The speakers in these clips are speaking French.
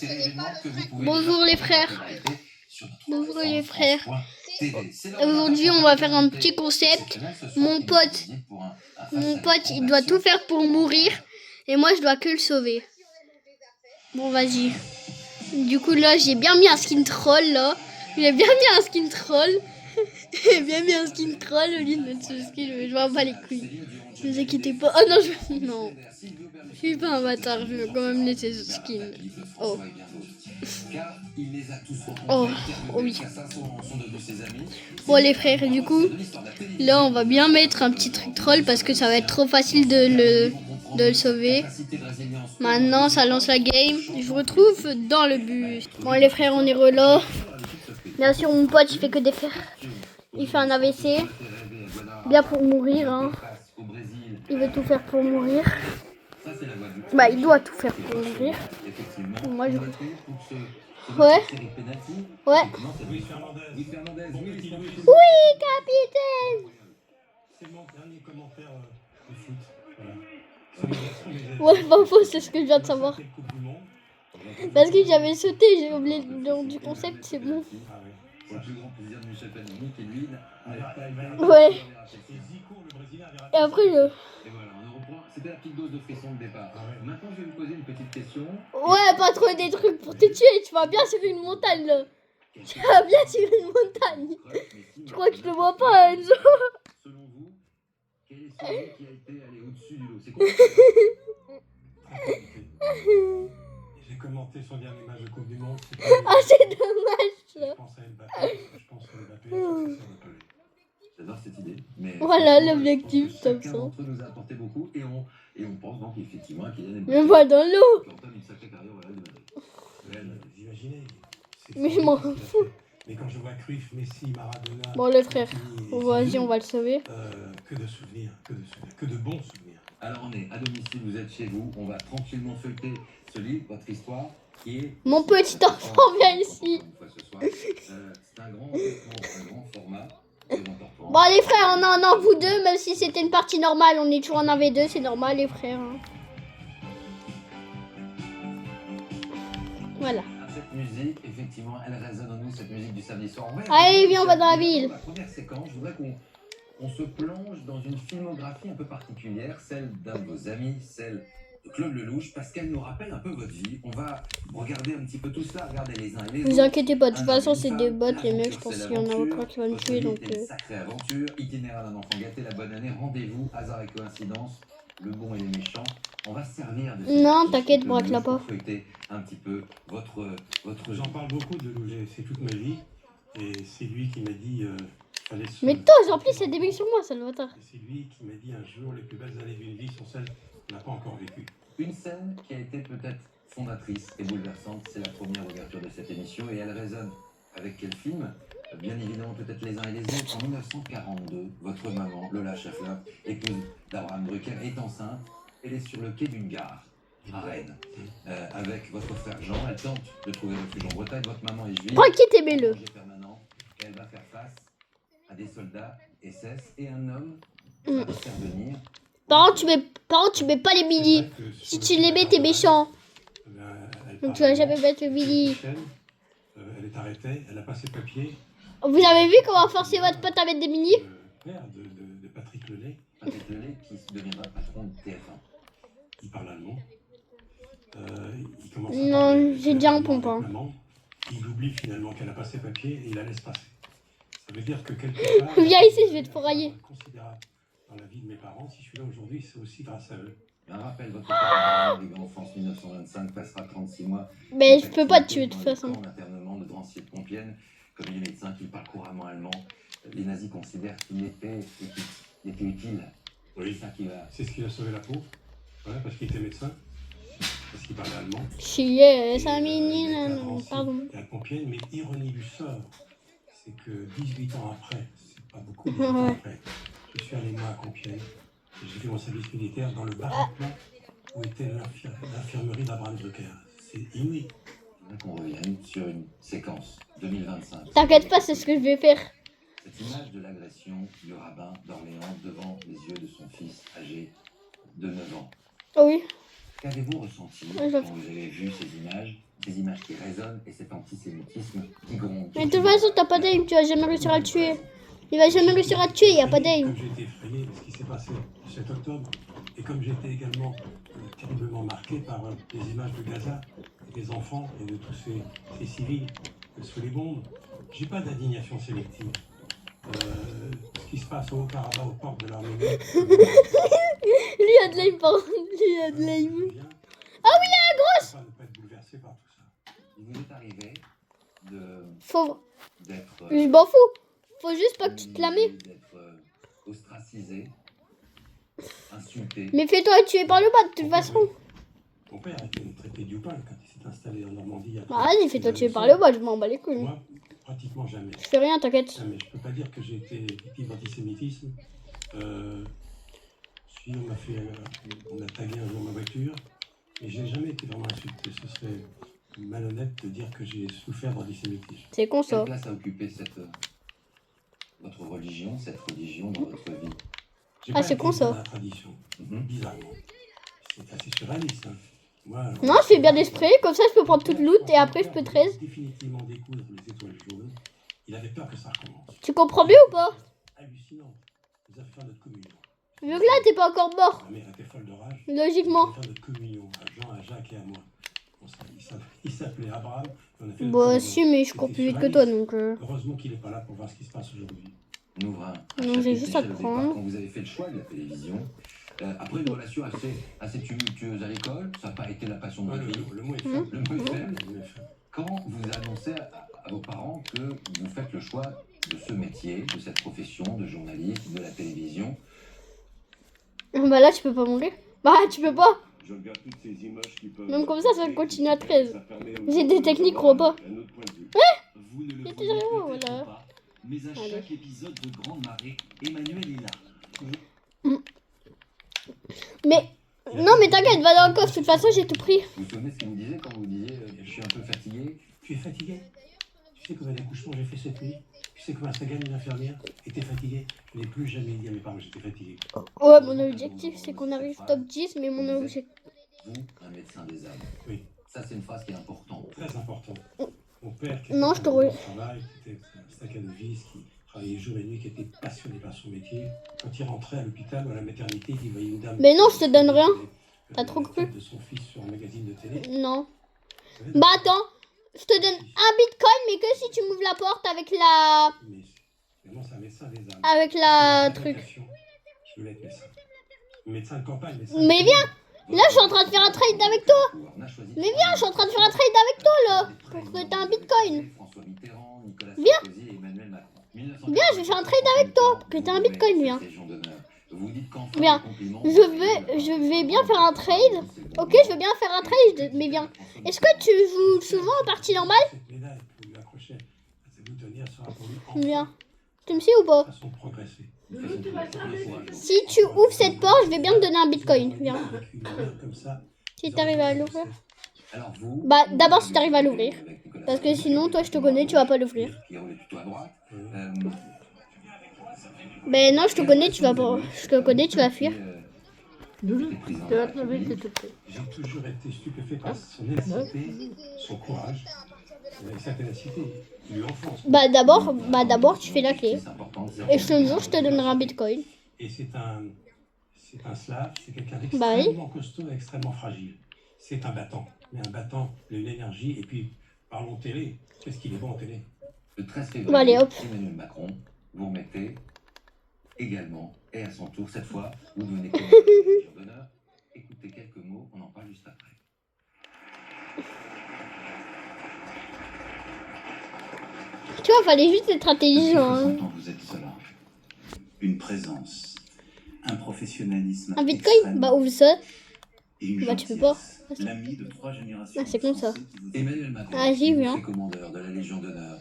C'est l'événement que vous pouvez Bonjour les frères. sur notre Bonjour les frères. France.tv. Aujourd'hui, on va faire un petit concept. Mon pote, il doit tout faire pour mourir. Et moi, je dois que le sauver. Bon, vas-y. Du coup, là, j'ai bien mis un skin troll, là. J'ai bien mis un skin troll. J'ai bien mis un skin troll au lieu de mettre ce skin. Mais je m'en bats les couilles. Ne vous inquiétez pas. Oh non, non. Je suis pas un bâtard. Je vais quand même laisser ce skin. Oh. Oh, oh oui. Bon les frères, du coup, là on va bien mettre un petit truc troll parce que ça va être trop facile de le sauver. Maintenant ça lance la game. Je vous retrouve dans le bus. Bon les frères, on est relais. Bien sûr mon pote il fait que des fers. Il fait un AVC. Bien pour mourir hein. Il veut tout faire pour mourir. Bah il doit tout faire pour mourir. Moi je... Ouais. Ouais. Oui, capitaine. C'est mon dernier commentaire de foot. Ouais, pas faux, c'est ce que je viens de savoir. Parce que j'avais sauté, j'ai oublié le nom du concept, c'est bon. Ouais. Et après, C'était la petite dose de frisson de départ. Maintenant, je vais vous poser une petite question. Ouais, pas trop des trucs pour te tuer. Tu vas bien sur une montagne, là. Tu vas bien sur une montagne. Tu crois que je te vois pas, Enzo? Selon vous, quel est celui qui a été allé au-dessus du lot? C'est quoi? J'ai commenté son dernier match de Coupe du Monde. Ah, c'est dommage, là. Je pense à Mbappé. Je pense à Mbappé. J'adore cette idée. Mais voilà l'objectif, comme chacun ça. d'entre eux nous a apporté beaucoup et on pense donc effectivement qu'il y a des Mais moi dans l'eau. qui entament une sacrée carrière au Real de Madrid. Vous imaginez? Mais je m'en fous. Mais quand je vois Cruyff, Messi, Maradona... Bon les frères, vas-y on va le sauver. Que de souvenirs, que de bons souvenirs. Alors on est à domicile, vous êtes chez vous, on va tranquillement feuilleter ce livre, votre histoire, qui est... Mon petit enfant vient ici. C'est un grand format. Bon les frères, on en a vous deux, même si c'était une partie normale, on est toujours en AV2, c'est normal les frères. Hein. Voilà. Cette musique, effectivement, elle résonne en nous, cette musique du samedi soir. Allez, viens, on va dans la ville. La première séquence, je voudrais qu'on se plonge dans une filmographie un peu particulière, celle d'un de vos amis, celle de Claude Lelouch, parce qu'elle nous rappelle un peu votre vie. On va regarder un petit peu tout cela, regarder les uns et les autres. Vous inquiétez pas, de toute façon, c'est des bots, les mecs, je pense qu'il y en a aucun qui va me tuer, donc... Sacrée aventure, itinéraire d'un enfant gâté, la bonne année, rendez-vous, hasard et coïncidence, le bon et les méchants. On va se servir de... Non, t'inquiète, braque-la pas. Un petit peu votre... J'en parle beaucoup de Lelouch, c'est toute ma vie, et c'est lui qui m'a dit... Mais toi, en plus, c'est des mecs sur moi, Salvatore. C'est lui qui m'a dit un jour, les plus belles années d'une vie sont celles qu'on n'a pas encore vécues. Une scène qui a été peut-être fondatrice et bouleversante, c'est la première ouverture de cette émission, et elle résonne avec quel film? Bien évidemment, peut-être les uns et les autres. En 1942, votre maman, Lola Scheffler, épouse d'Abraham Drucker, est enceinte. Elle est sur le quai d'une gare à Rennes, avec votre frère Jean. Elle tente de trouver refuge en Bretagne. Votre maman est juive. Tranquille, aimez-le. Elle va faire face à des soldats SS et un homme va intervenir. Par contre, tu mets pas les mini. Si tu les mets, t'es méchant. Donc tu vas jamais mettre le mini. Elle est arrêtée, elle n'a pas ses papiers. Vous avez vu comment forcer votre pote à mettre des mini? Le père de Patrick Lelay. Patrick Lelay qui deviendra patron de TF1. Il parle allemand. Il commence non, j'ai déjà un pompon. Il oublie finalement qu'elle n'a pas ses papiers et il la laisse passer. Ça veut dire que quelque part... Viens ici, je vais te fourrailler. Considérable dans la vie de mes parents. Si je suis là aujourd'hui, c'est aussi grâce à eux. Un rappel, votre père en France 1925 passera 36 mois. Mais je peux pas te tuer de toute façon. L'internement de Drancy de Compiègne, comme il est médecin, qu'il parle couramment allemand, les nazis considèrent qu'il était utile. Oui, c'est ce qui a sauvé la peau. Ouais, parce qu'il était médecin. Parce qu'il parlait allemand. Pardon. Et à Compiègne, mais ironie du sort, c'est que 18 ans après, c'est pas beaucoup, 18 ans après, je suis allé moi à Compiègne. J'ai fait mon service militaire dans le baraquement où était l'infirmerie d'Abraham Drucker. C'est inouï. Qu'on revienne sur une séquence 2025. T'inquiète pas, c'est ce que je vais faire. Cette image de l'agression du rabbin d'Orléans devant les yeux de son fils âgé de 9 ans. Oh oui. Qu'avez-vous ressenti Ouais, quand vous avez vu ces images qui résonnent et cet antisémitisme qui gronde? Mais de toute façon, t'as pas d'aim, tu vas jamais réussir à le tuer. Il va jamais réussir à te tuer, y a pas d'aim. Comme j'ai été effrayé de ce qui s'est passé le 7 octobre, et comme j'ai été également terriblement marqué par les images de Gaza, des enfants et de tous ces civils sous les bombes, j'ai pas d'indignation sélective. Ce qui se passe au Haut-Karabakh, aux portes de l'Arménie. Lui a de l'aim, par contre. Lui a de l'aim. Ah oui, il a la grosse! Ne pas être bouleversé par tout ça. Il vous est arrivé Faut... d'être Je m'en fous. Faut juste pas que tu te la mets. d'être ostracisé, insulté. Mais fais-toi tuer par le bas, de toute façon. Mon père a été traité du pain quand il s'est installé en Normandie. Il y a Bah, vas-y, fais-toi tuer par le bas, je m'en bats les couilles. Moi, pratiquement jamais. Je fais rien, t'inquiète. Mais je peux pas dire que j'ai été victime d'antisémitisme. Si on a tagué un jour ma voiture, mais j'ai jamais été vraiment insulté. Ce serait malhonnête de dire que j'ai souffert d'antisémitisme. C'est con Quelle ça. place a occupé votre religion, cette religion dans votre vie? J'ai Ah, pas c'est été con, ça. dans la tradition, bizarrement. C'est assez surréaliste. Hein. Moi, Non, je fais bien d'esprit, comme ça je peux prendre toute loot et après je peux 13. Définitivement découdre les étoiles jaunes. Il avait peur que ça recommence. Tu comprends mieux ou pas? Hallucinant. Les affaires de notre communion. Vu que là t'es pas encore mort, Ma mère était folle de rage. logiquement. Les affaires de notre communion à Jean, à Jacques et à moi. Il s'appelait Abraham. On a fait Bah notre si, mais je cours plus vite que toi donc. Heureusement qu'il n'est pas là pour voir ce qui se passe aujourd'hui. On ouvre un Non, j'ai juste à te chapitre prendre. quand vous avez fait le choix de la télévision. Après une relation assez tumultueuse à l'école, ça n'a pas été la passion de votre vie. Le mot est faible. Le mot est faible. Le mot est faible. Quand vous annoncez à vos parents que vous faites le choix de ce métier, de cette profession de journaliste, de la télévision, Bah là tu peux pas mourir. Bah tu peux pas. Je regarde toutes ces images qui peuvent... Même comme ça continue à 13. Ça permet J'ai des techniques, crois pas. un autre point de vue. Vous ne le Il voyez était peut-être vraiment, voilà. pas, mais à Allez. chaque épisode de Grande Marée, Emmanuel est là. Mais non mais t'inquiète, va dans le coffre, de toute façon j'ai tout pris. vous vous souvenez ce qu'il vous disait quand vous disiez je suis un peu fatigué? Tu es fatigué? Tu sais combien d'accouchements j'ai fait cette nuit? Tu sais combien ça gagne une infirmière? Et t'es fatigué? Je n'ai plus jamais dit à mes parents que j'étais fatigué. Ouais, mon objectif c'est qu'on arrive top 10, mais mon objectif... Vous, un médecin des âmes. Oui, Ça, c'est une phrase qui est importante. très important. Mon père qui Non, était je te un re- bon travail, qui était un stacanoviste, qui travaillait jour et nuit, qui était passionné par son métier. Quand il rentrait à l'hôpital ou à la maternité, il voyait une dame... Mais non, je te donne rien. T'as trop la cru. tête de son fils sur un magazine de télé. Non. Vous savez, Bah attends, je te donne un bitcoin, mais que si tu m'ouvres la porte avec la... Mais vraiment, c'est un médecin des âmes. Avec la C'est truc. ma vocation. Je voulais être médecin. Médecin de campagne, médecin. Mais viens. Là, je suis en train de faire un trade avec toi. Mais viens, je suis en train de faire un trade avec toi, là. Pour que t'aies un bitcoin. Viens. Viens, je vais faire un trade avec toi. Pour que t'aies un bitcoin, viens. Viens. Je vais bien faire un trade. Ok, je veux bien faire un trade, mais viens. Est-ce que tu joues souvent en partie normale? Cette médaille pour lui accrocher à ses boutonnières sera pour lui enfin Viens. Tu me suis ou pas? façon de progresser. Si tu ouvres cette porte, je vais bien te donner un bitcoin. Viens. Avec une lumière comme ça, Si t'arrives à l'ouvrir. Bah, Bah, d'abord, si t'arrives à l'ouvrir. Parce que sinon, toi, je te connais, tu vas pas l'ouvrir. Ben non, je te connais, tu vas pas. Je te connais, tu vas fuir. Doudou, tu vas te lever, s'il te plaît. j'ai toujours été stupéfait par son électricité, son courage, sa ténacité, lui enfance. Bah d'abord, tu fais la clé. Et je te jure, je te donnerai un bitcoin. Et c'est un slave, c'est quelqu'un Bah oui. d'extrêmement costaud et extrêmement fragile. C'est un battant, mais un battant, il a une énergie. Et puis, parlons télé. Qu'est-ce qu'il est bon en télé? Le 13 février, Bon, allez, hop. Emmanuel Macron, vous remettez également, et à son tour, cette fois, vous devenez Légion d'honneur. Écoutez quelques mots, on en parle juste après. Tu vois, fallait juste être intelligent. Hein. Quand vous êtes cela, une présence, un professionnalisme Un bitcoin? extrême Bah ouvre ça. et une bah, tu peux pas. gentillesse, l'ami de 3 générations. Ah, c'est comme ça. de Français qui vous Emmanuel Macron, Ah, j'y il vous viens. fait commandeur de la Légion d'honneur.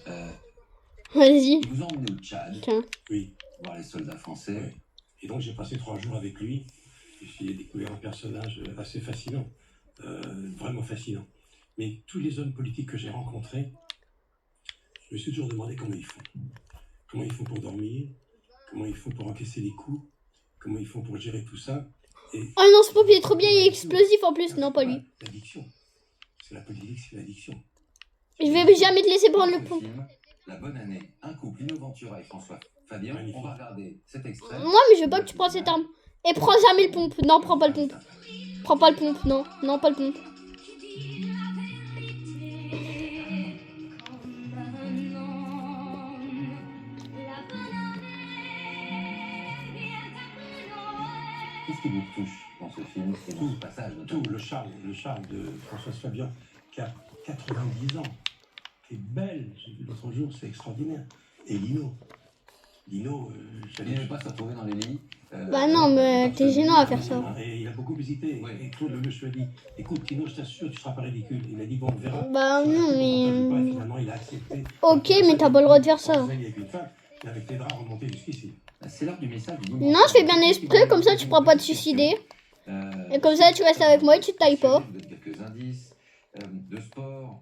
Vas-y. Il vous a emmené au Tchad, Tiens. Oui. voir les soldats français. Oui. Et donc, j'ai passé 3 jours avec lui. Et j'ai découvert un personnage assez fascinant. Vraiment fascinant. Mais tous les hommes politiques que j'ai rencontrés, je me suis toujours demandé comment ils font. Comment ils font pour dormir, comment ils font pour encaisser les coups, comment ils font pour gérer tout ça. Oh non, ce pop il est trop bien, il est explosif en plus. Non, pas lui. L'addiction. C'est la politique, c'est l'addiction. Je vais jamais te laisser prendre le Autre pompe. film, La bonne année, un couple, Lino Ventura et François Fabien. Magnifique. On va regarder cet extrait. Moi, mais je veux pas que tu prends cette arme. Et prends jamais le pompe. Non, prends pas le pompe. Prends pas le pompe. Non, non, pas le pompe. Qu'est-ce qui vous touche dans ce film et dans ce passage de Tout le charme de Françoise Fabian, qui a 90 ans, qui est belle, j'ai vu l'autre jour, c'est extraordinaire. Et Lino, Il n'aime pas se retrouver dans les lits. Bah non, mais t'es gênant à faire ça. Et il a beaucoup hésité. Ouais. Et Claude Lelouch lui a dit, écoute Tino, je t'assure, tu seras pas ridicule. Il a dit, bon, on verra. Bah non, mais... Finalement, il a accepté. Ok, mais t'as pas le droit de faire ça. Avec une femme, mais avec les draps remontés jusqu'ici. C'est l'heure du message du Non, je fais bien exprès, comme ça tu pourras pas te suicider. Et comme ça tu restes avec moi et tu te tailles pas. Je vous donne quelques indices. De sport,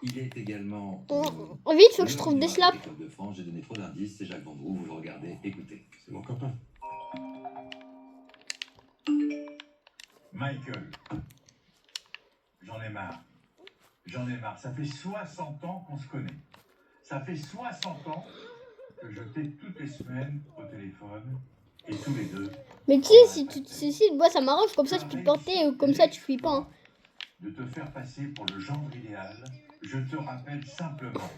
il est également... Vite, faut que je trouve des slaps. L'école de France, j'ai donné trop d'indices, c'est Jacques Vendroux, vous le regardez, écoutez. C'est mon copain. Michael, j'en ai marre. J'en ai marre. Ça fait 60 ans qu'on se connaît. Ça fait 60 ans que je t'ai toutes les semaines au téléphone et tous les deux. Mais tu sais, si tu te suicides, moi ça m'arrange, comme ça je peux te porter ou comme ça tu fuis pas. Hein. De te faire passer pour le genre idéal, je te rappelle simplement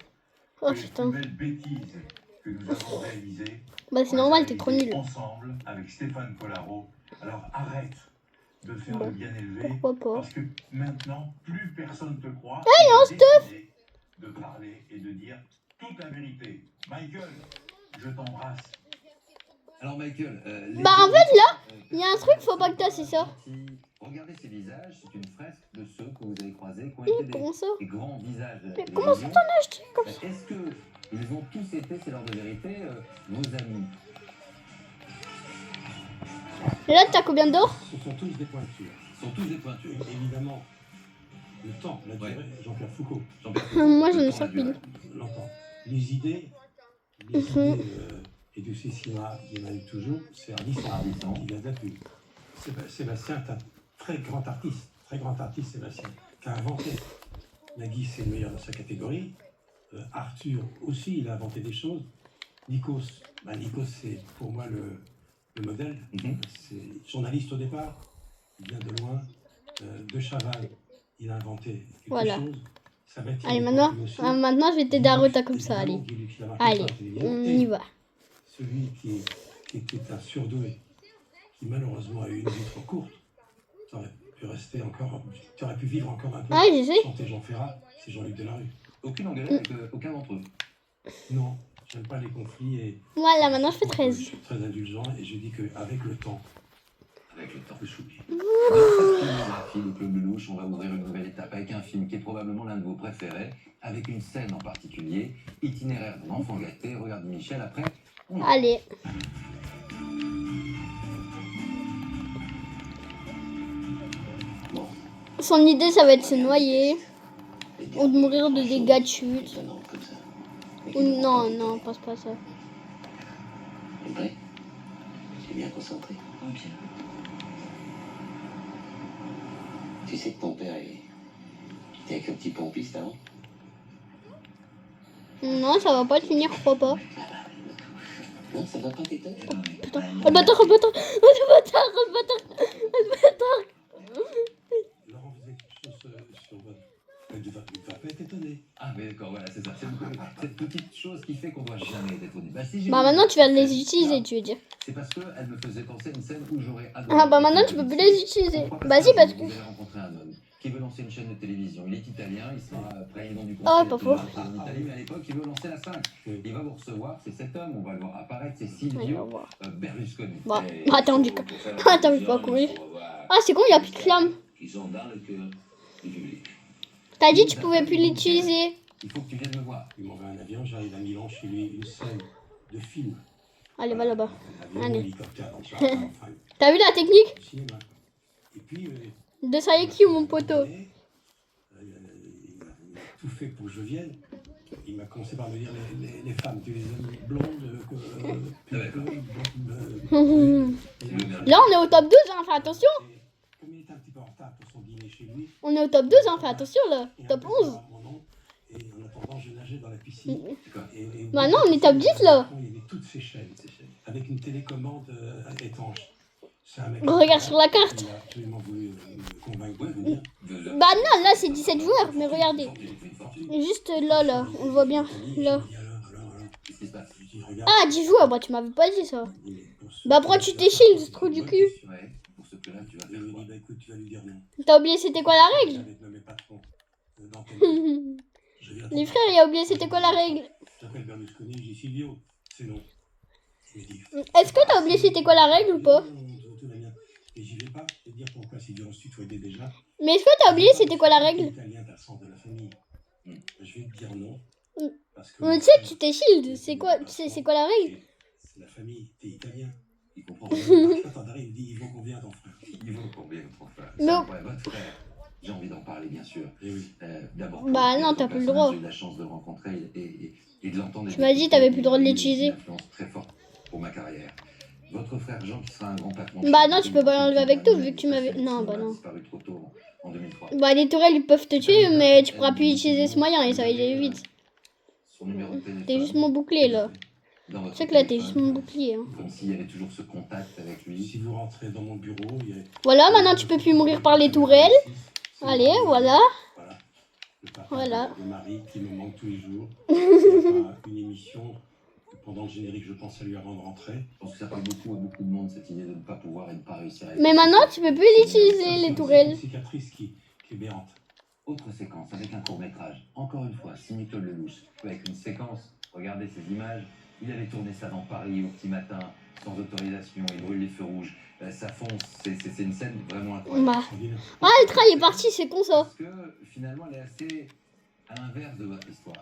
Oh que les putain. plus belles bêtises que nous avons réalisées. Bah c'est normal, t'es trop nul. Ensemble avec Stéphane Collaro. Alors arrête de faire le bien élevé. Pourquoi pas? Parce que maintenant, plus personne te croit. Hey, non, Steph! De parler et de dire toute la vérité. Michael, je t'embrasse. Alors Michael... Bah en fait là, il y a un truc, faut pas que t'as, c'est ça. Regardez ces visages, c'est une fresque de ceux que vous avez croisés, qui ont été Comment ça? des grands visages de la Mais comment ça télévision. t'en as acheté comme ça? Est-ce que ils ont tous été, c'est l'heure de vérité, vos amis? Et là t'as combien d'or? Ce sont tous des pointures. Ils sont tous des pointures. Évidemment, le temps, la durée, Jean-Pierre Foucault, Moi j'en ai 5000. l'entend. Les idées et du cinéma, il y en a eu toujours, c'est Ardisson qui vient de la pub. Sébastien est un très grand artiste Sébastien, qui a inventé. Nagui, c'est le meilleur dans sa catégorie. Arthur aussi, il a inventé des choses. Nikos, c'est pour moi le modèle. C'est journaliste au départ, il vient de loin. De Chaval, il a inventé quelque Voilà. chose. Sabatini, Allez maintenant, aussi. maintenant je vais t'aider à reta comme ça, allez. Allez, on y va. Celui qui était un surdoué, qui malheureusement a eu une vie trop courte, tu aurais pu vivre encore un peu. Ah je sais. Chanter Jean Ferrat, c'est Jean-Luc Delarue. Aucune engueulade avec aucun d'entre eux. Non, j'aime pas les conflits et Voilà, maintenant je fais je 13. suis très indulgent et je dis qu'avec le temps, Avec le temps. je s'oublie. Dans cette filmographie de Claude Lelouch, on va ouvrir une nouvelle étape avec un film qui est probablement l'un de vos préférés, avec une scène en particulier, Itinéraire d'un enfant gâté. Regarde Michel, après, on y va. Allez. Bon, Son idée ça va être de se noyer ou de mourir de dégâts de chute. étonnant comme ça. Ou non, non, passe pas ça. T'es prêt? T'es bien concentré. Ok. Tu sais que ton père était avec un petit pompiste avant? Non, ça va pas te finir, je crois pas. Non, ça va pas t'étonner. Putain, oh le bâtard, oh le bâtard, oh le bâtard, oh le bâtard, oh le bâtard. Laurent faisait quelque chose sur votre... Tu vas pas être étonné. Ah, mais d'accord, voilà, c'est ça. C'est cette petite chose qui fait qu'on doit jamais être étonné. Bah, si j'ai Bah vu maintenant tu vas les cette utiliser, scène-là, tu veux dire. c'est parce qu'elle me faisait penser à une scène où j'aurais adoré. Ah bah maintenant tu peux plus les utiliser. Bah si parce que... Vous allez rencontrer un homme qui veut lancer une chaîne de télévision. Il est italien, il sera président du Ah, conseil pas de faux. en Italie, mais à l'époque, il veut lancer la 5. Oui. Il va vous recevoir, c'est cet homme, on va le voir apparaître, c'est Ouais, on va Silvio voir. Berlusconi. Bah, Et attends, du coup. Attends, je vais pas courir. Ah c'est con, il y a plus de flammes. Ils sont dans le cœur du public. T'as dit tu pouvais plus l'utiliser. Il faut que tu viennes me voir. Il m'envoie un avion, j'arrive à Milan chez lui, une scène de film. Allez, va là-bas. Avion, Allez. hélicoptère, donc ça, enfin, T'as vu la technique au cinéma. Et puis, de Sayeki ou mon poteau? il a tout fait pour que je vienne. Il m'a commencé par me dire les femmes, tu les aimes blondes, Là, on est au top 12, hein, fais attention. Comme il était un petit peu en retard pour son dîner chez lui, On est au top 12, hein, fais attention là. Top 11. et en attendant, je nageais dans la piscine. Maintenant, on est top 10 là. Il y avait toutes ces chaînes, avec une télécommande étanche. C'est un mec Regarde sur la carte. Il a absolument voulu me convaincre de venir. Bah non, là c'est 17 joueurs, mais regardez. Juste là, on le voit bien. Là. Ah, 10 joueurs, bah tu m'avais pas dit ça. Bah pourquoi tu t'es shield, ce trou du cul? Ouais, pour ce prix-là, tu vas Je faire lui ai quoi? dit, bah écoute, tu vas lui dire non. T'as oublié c'était quoi la règle? Avec mes patrons, d'antenne. Je viens Les frères, il a oublié c'était quoi la règle? J'appelle Berlusconi, je dis Silvio, c'est non. Il me dit, Est-ce que t'as oublié c'était quoi la règle ou pas? tout va bien. Et j'y vais pas, je vais te dire pourquoi Silvio, on se tutoyait déjà. Mais est-ce que t'as oublié c'était quoi la règle? Italien, t'as le sens de la famille. Je vais te dire non. Mm. Parce que Mais tu sais, tu t'es shield, c'est quoi, c'est quoi la règle? c'est la famille, t'es italien. Il comprend. Attends, t'arrives, il me dit, il vaut combien ton frère? Il vaut combien votre frère? Non. Ouais, votre frère. J'ai envie d'en parler, bien sûr. Eh oui. D'abord, Bah non, t'as plus le droit. J'ai eu la chance de le rencontrer et de l'entendre. Tu m'as dit, t'avais plus le droit de l'utiliser. Une influence très forte pour ma carrière. Votre frère Jean, qui sera un grand patron. Bah non, tu peux pas l'enlever avec toi vu que tu m'avais... Non, bah non. Disparu trop tôt en 2003. Bah les tourelles ils peuvent te tuer, mais tu pourras plus utiliser ce moyen et ça va aller vite. Son numéro de téléphone. T'es juste mon bouclier là. Dans votre Tu sais que là t'es téléphone, juste mon bouclier. Hein. Comme s'il y avait toujours ce contact avec lui. Si vous rentrez dans mon bureau, il y a... Voilà, maintenant tu peux plus mourir par les tourelles. Allez, voilà. Voilà. Le papa Voilà. de Marie qui me manque tous les jours. Il n'y a pas une émission. Pendant le générique, je pense à lui avant de rentrer. Je pense que ça parle beaucoup à beaucoup de monde, cette idée de ne pas pouvoir et de ne pas réussir à... Mais maintenant tu peux plus l'utiliser les tourelles. C'est une cicatrice qui est béante. Autre séquence avec un court-métrage. Encore une fois, signé Claude Lelouch. Avec une séquence, regardez ces images. Il avait tourné ça dans Paris au petit matin, sans autorisation. Il brûle les feux rouges. Ça fonce. C'est une scène vraiment incroyable. Bah. Ah, le train il est parti, c'est con ça. Parce que finalement, elle est assez à l'inverse de votre histoire.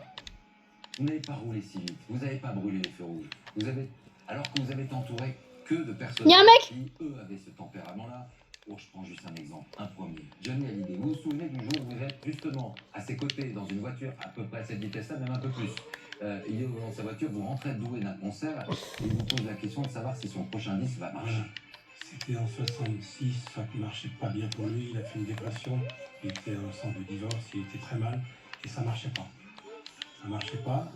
Vous n'avez pas roulé si vite. Vous n'avez pas brûlé les feux rouges. Alors que vous avez été entouré que de personnes Y a un mec qui, eux, avaient ce tempérament-là. Oh, je prends juste un exemple, un premier. Johnny Hallyday, vous vous souvenez du jour où vous êtes justement à ses côtés dans une voiture à peu près à cette vitesse-là, même un peu plus. Il est au volant de sa voiture, vous rentrez doué d'un concert et il vous pose la question de savoir si son prochain disque va marcher. C'était en 66, ça ne marchait pas bien pour lui. Il a fait une dépression, il était en centre de divorce, il était très mal et ça ne marchait pas. Ça ne marchait pas.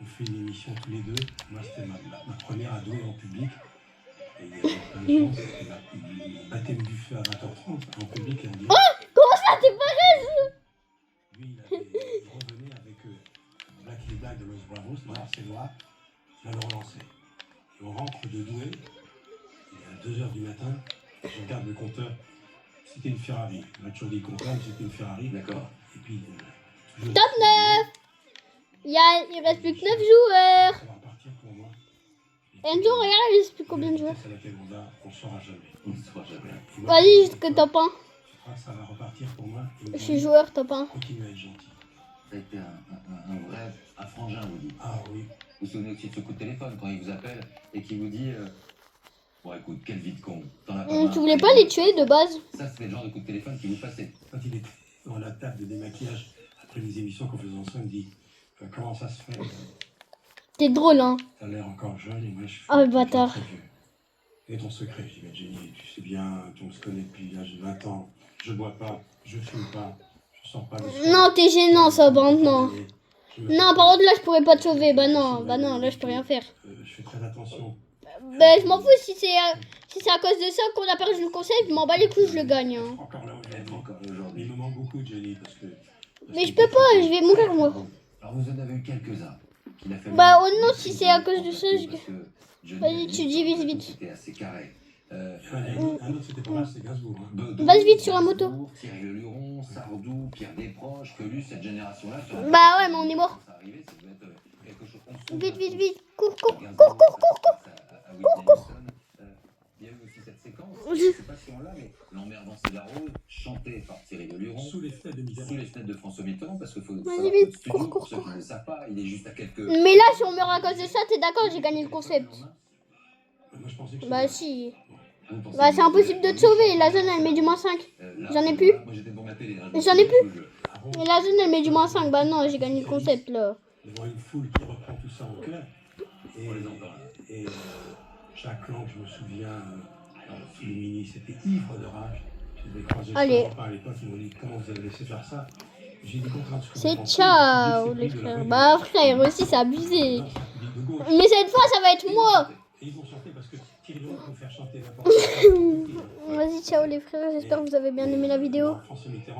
On fait une émission tous les deux. Moi, c'était ma première à douer en public. Et il y avait plein de gens, c'était le baptême du feu à 20h30 en public. Et on dit, Comment ça, t'es pas... lui, il revenait avec Black is Black de Los Bravos, Noir c'est Noir. Je vais le relancer. Et on rentre de Douai. Il est à 2h du matin. Je regarde le compteur. C'était une Ferrari. On a toujours dit compteur, mais c'était une Ferrari. D'accord. Et puis, toujours... Top 9. Il reste plus que 9 joueurs. Ça va repartir pour moi. Enzo, regarde, il reste plus combien de joueurs. C'est laquelle on ne saura jamais. On ne saura jamais. Et moi, Vas-y, jusque top 1. je crois que ça va repartir pour moi. Et Je suis joueur top 1. continue à être gentil. Ça a été un vrai, un frangin, vous dites. Ah oui. Vous vous souvenez aussi de ce coup de téléphone quand il vous appelle et qu'il vous dit bon, écoute, quelle vie de con. T'en as pas marre. Tu voulais pas les tuer de base? Ça, c'était le genre de coup de téléphone qui vous passait. Quand il était dans la table de démaquillage, après les émissions qu'on faisait ensemble, il me dit comment ça se fait? T'es drôle, hein. T'as l'air encore jeune et moi je suis Oh, le bâtard. très vieux. Et ton secret? Je dis, mais Jenny, tu sais bien, on se connaît depuis l'âge de 20 ans. Je bois pas, je fume pas, je sors pas le soir. Non, t'es gênant, ça, Brand, non. Je me- Non, par contre, là, je pourrais pas te sauver. Bah non, là, je peux rien faire. Je fais très attention. Bah, je m'en fous si c'est à cause de ça qu'on a perdu le concept. Je m'en bats les couilles, je le gagne. Hein. Encore là Être aujourd'hui. encore Il aujourd'hui. me manque beaucoup, Jenny, parce que... Mais je peux pas, je vais mourir, moi. Alors, vous en avez eu quelques-uns. qu'il a fallu- Bah, oh non, si c'est à cause de ça, Parce que Johnny Vas-y, Hallyday, tu divises vite. C'était assez carré. Un autre, c'était pas mal, c'est Gainsbourg. Hein. Bedeau, Vas-y vite sur la moto. Thierry Le Luron, Sardou, Pierre Desproges, Coluche, cette génération-là. Bah ouais, mais on est mort. Ça arrivait, ça devait être quelque chose qu'on se trouve. Vite, vite, vite. Cours, cours. Cours. Il y a eu aussi cette séquence, je sais pas si on l'a, mais L'emmerdant c'est la rose, chanté par Thierry Le Luron, Sous les fenêtres de Mitterrand. sous les fenêtres de François Mitterrand, parce qu'il faut Vas-y, savoir vite, que le studio, cours, pour cours, ceux qui ne le savent pas, il est juste à quelques... Mais là, si on meurt à cause de ça, t'es d'accord, j'ai gagné le concept. Moi, je pensais que Bah si. Vous pensez Bah que c'est impossible de te sauver, la zone elle met du moins 5. là, J'en ai plus. Moi j'étais devant ma télé. J'en ai plus. Le jeu. Ah bon. Et la zone elle met du moins 5, bah non, j'ai gagné le concept là. devant une foule qui reprend tout ça en cœur. Et, On les entend. et Jacques Lang, je me souviens, Fluminini, c'était ivre de rage. Je les croisé Allez. sur à l'époque, ils m'ont dit comment vous avez laissé faire ça. J'ai dit contraint de ce que C'est vous pensez, ciao j'ai dit, les c'est plus de la frères. rue Bah de- frère aussi c'est abusé. Non, c'est la République de gauche. Mais cette fois ça va être moi. Et ils vont chanter parce que Thierry Laurent peut faire chanter n'importe quoi. Vas-y ciao les frères, j'espère que vous avez bien aimé la vidéo. François Mitterrand